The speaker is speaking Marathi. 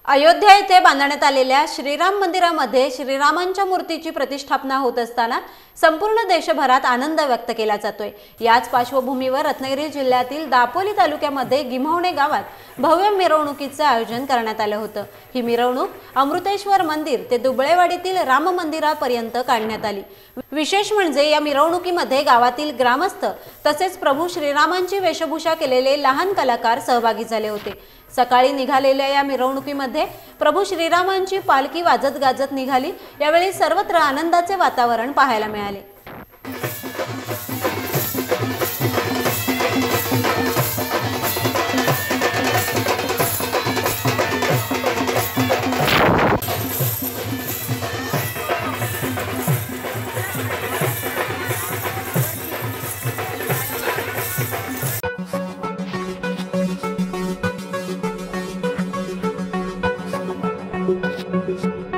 अयोध्या येथे बांधण्यात आलेल्या श्रीराम मंदिरामध्ये श्रीरामांच्या मूर्तीची प्रतिष्ठापना होत असताना संपूर्ण देशभरात आनंद व्यक्त केला जातोय। याच पार्श्वभूमीवर रत्नागिरी जिल्ह्यातील दापोली तालुक्यामध्ये गिम्हवणे गावात भव्य मिरवणुकीचे आयोजन करण्यात आले होते। ही मिरवणूक अमृतेश्वर मंदिर ते दुबळेवाडीतील राम मंदिरापर्यंत काढण्यात आली। विशेष म्हणजे या मिरवणुकीमध्ये गावातील ग्रामस्थ तसेच प्रभू श्रीरामांची वेशभूषा केलेले लहान कलाकार सहभागी झाले होते। सकाळी निघालेल्या या मिरवणुकीमध्ये प्रभू श्रीरामांची पालखी वाजत गाजत निघाली। यावेळी सर्वत्र आनंदाचे वातावरण पाहायला मिळाले। Thank you.